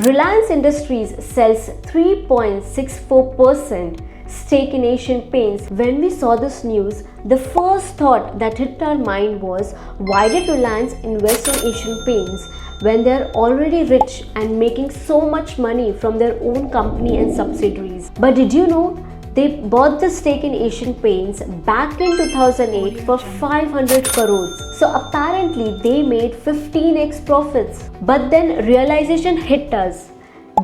Reliance Industries sells 3.64% stake in Asian Paints. When we saw this news, the first thought that hit our mind was, why did Reliance invest in Asian Paints when they are already rich and making so much money from their own company and subsidiaries? But did you know they bought the stake in Asian Paints back in 2008 for 500 crores. So apparently they made 15x profits. But then realization hit us.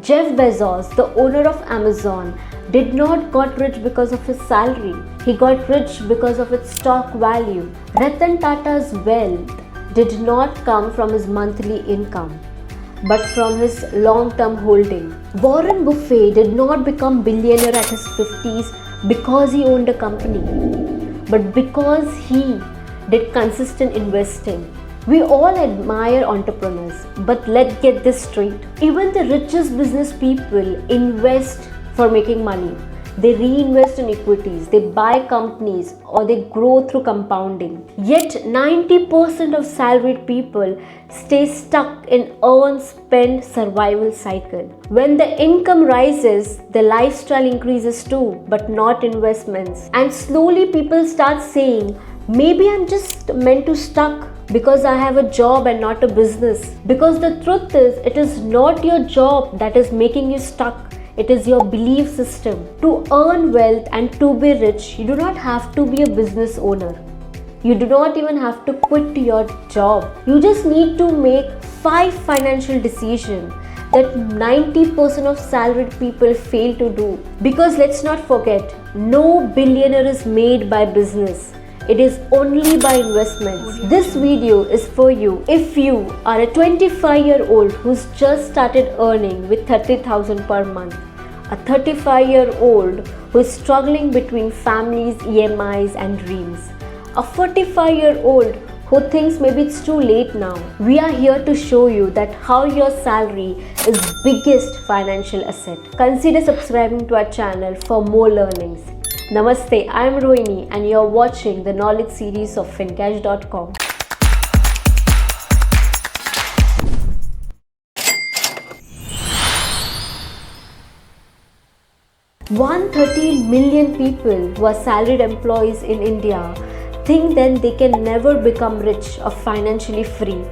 Jeff Bezos, the owner of Amazon, did not got rich because of his salary. He got rich because of its stock value. Ratan Tata's wealth did not come from his monthly income, but from his long-term holding. Warren Buffett did not become billionaire at his 50s because he owned a company, but because he did consistent investing. We all admire entrepreneurs, but let's get this straight. Even the richest business people invest for making money. They reinvest in equities, they buy companies, or they grow through compounding. Yet 90% of salaried people stay stuck in earn, spend, survival cycle. When the income rises, the lifestyle increases too, but not investments. And slowly people start saying, maybe I'm just meant to stuck because I have a job and not a business. Because the truth is, it is not your job that is making you stuck. It is your belief system. To earn wealth and to be rich, you do not have to be a business owner. You do not even have to quit your job. You just need to make 5 financial decisions that 90% of salaried people fail to do. Because let's not forget, no billionaire is made by business. It is only by investments. This video is for you if you are a 25-year-old who's just started earning with 30,000 per month, a 35-year-old who is struggling between families, EMIs and dreams, a 45-year-old who thinks maybe it's too late now. We are here to show you that how your salary is biggest financial asset. Consider subscribing to our channel for more learnings. Namaste, I am Rohini and you are watching the knowledge series of Fincash.com. $130 million people who are salaried employees in India think then they can never become rich or financially free.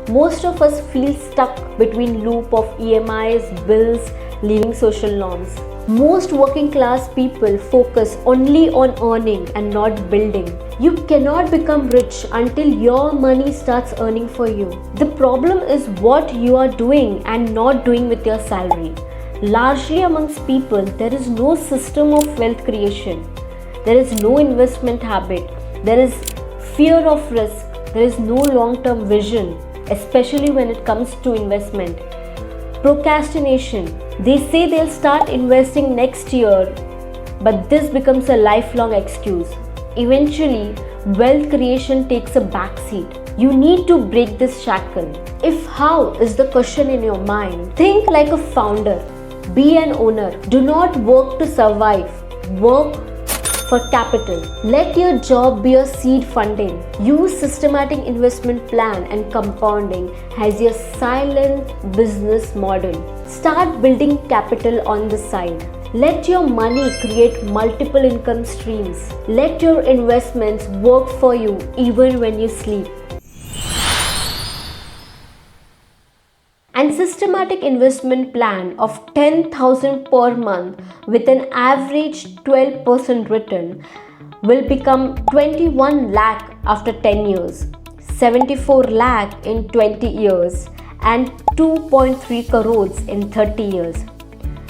Most of us feel stuck between loop of EMIs, bills, leaving social norms. Most working class people focus only on earning and not building. You cannot become rich until your money starts earning for you. The problem is what you are doing and not doing with your salary. Largely amongst people, there is no system of wealth creation. There is no investment habit. There is fear of risk. There is no long-term vision, especially when it comes to investment. Procrastination. They say they'll start investing next year, but this becomes a lifelong excuse. Eventually, wealth creation takes a backseat. You need to break this shackle. If how is the question in your mind, think like a founder. Be an owner. Do not work to survive. Work for capital. Let your job be your seed funding. Use systematic investment plan and compounding as your silent business model. Start building capital on the side. Let your money create multiple income streams. Let your investments work for you even when you sleep. And systematic investment plan of 10,000 per month with an average 12% return will become 21 lakh after 10 years, 74 lakh in 20 years and 2.3 crores in 30 years.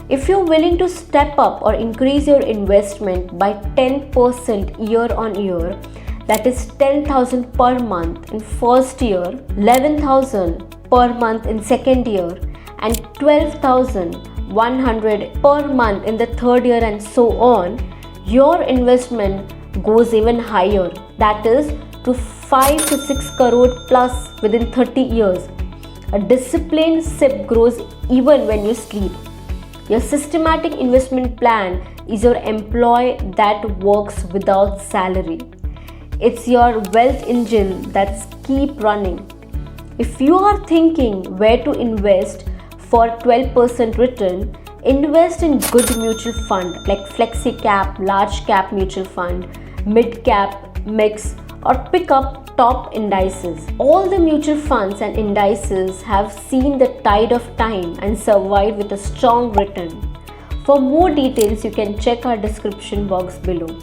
If you're willing to step up or increase your investment by 10% year on year, that is 10,000 per month in first year, 11,000 per month in second year and 12,100 per month in the third year and so on, your investment goes even higher, that is to 5 to 6 crore plus within 30 years. A disciplined SIP grows even when you sleep. Your systematic investment plan is your employee that works without salary. It's your wealth engine that's keep running. If you are thinking where to invest, for 12% return, invest in good mutual fund like Flexi-cap, large cap mutual fund, mid cap, mix, or pick up top indices. All the mutual funds and indices have seen the tide of time and survived with a strong return. For more details, you can check our description box below.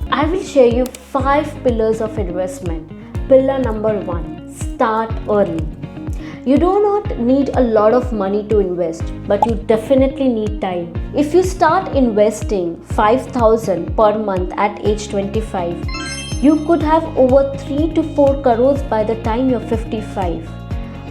I will share you 5 pillars of investment. Pillar number 1, start early. You do not need a lot of money to invest, but you definitely need time. If you start investing 5,000 per month at age 25, you could have over 3 to 4 crores by the time you're 55.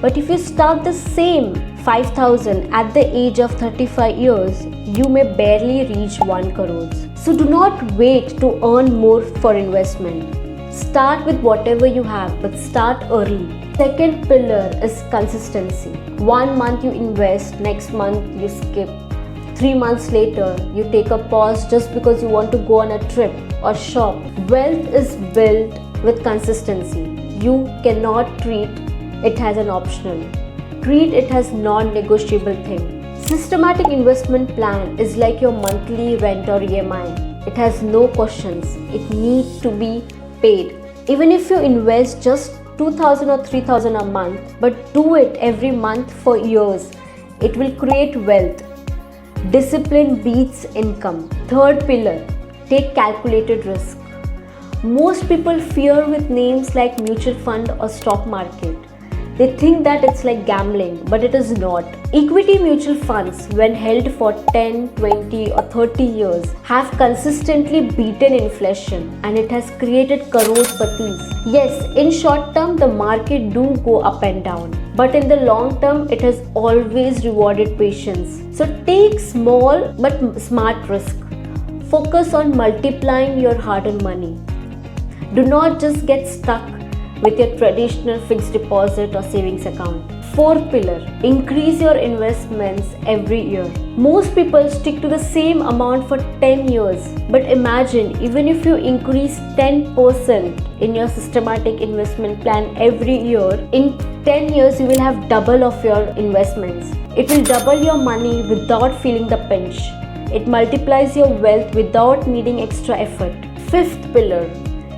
But if you start the same 5,000 at the age of 35 years, you may barely reach 1 crore. So do not wait to earn more for investment. Start with whatever you have, but start early. Second pillar is consistency. 1 month you invest, next month you skip. 3 months later, you take a pause just because you want to go on a trip or shop. Wealth is built with consistency. You cannot treat it as an optional. Treat it as non-negotiable thing. Systematic investment plan is like your monthly rent or EMI. It has no questions. It needs to be paid. Even if you invest just 2,000 or 3,000 a month, but do it every month for years, it will create wealth. Discipline beats income. Third pillar, take calculated risk. Most people fear with names like mutual fund or stock market. They think that it's like gambling, but it is not. Equity mutual funds, when held for 10, 20 or 30 years, have consistently beaten inflation and it has created crorepati's. Yes, in short term, the market do go up and down, but in the long term, it has always rewarded patience. So take small but smart risk. Focus on multiplying your hard-earned money. Do not just get stuck with your traditional fixed deposit or savings account. Fourth pillar, increase your investments every year. Most people stick to the same amount for 10 years. But imagine, even if you increase 10% in your systematic investment plan every year, in 10 years you will have double of your investments. It will double your money without feeling the pinch. It multiplies your wealth without needing extra effort. Fifth pillar,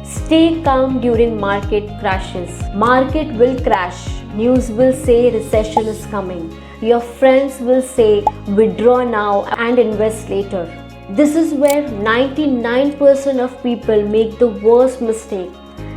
stay calm during market crashes. Market will crash. News will say recession is coming. Your friends will say withdraw now and invest later. This is where 99% of people make the worst mistake.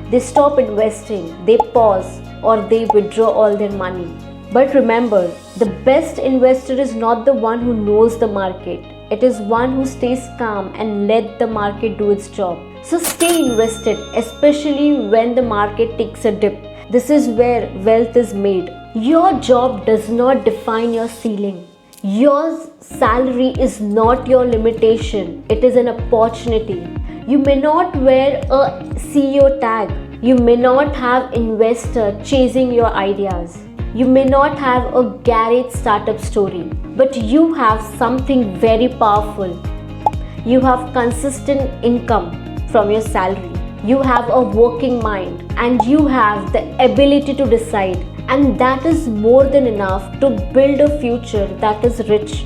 They stop investing, they pause, or they withdraw all their money. But remember, the best investor is not the one who knows the market. It is one who stays calm and let the market do its job. So stay invested, especially when the market takes a dip. This is where wealth is made. Your job does not define your ceiling. Your salary is not your limitation. It is an opportunity. You may not wear a CEO tag. You may not have investor chasing your ideas. You may not have a garage startup story, but you have something very powerful. You have consistent income from your salary. You have a working mind and you have the ability to decide, and that is more than enough to build a future that is rich,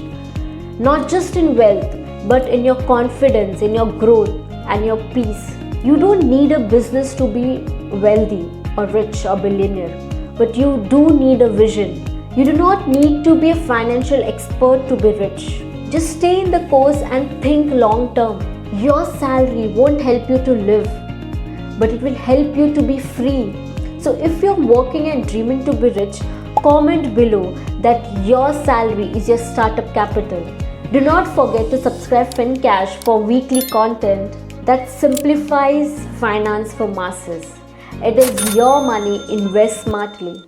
not just in wealth, but in your confidence, in your growth and your peace. You don't need a business to be wealthy or rich or billionaire, but you do need a vision. You do not need to be a financial expert to be rich. Just stay in the course and think long term. Your salary won't help you to live, but it will help you to be free. So if you're working and dreaming to be rich, comment below that your salary is your startup capital. Do not forget to subscribe Fincash for weekly content that simplifies finance for masses. It is your money, invest smartly.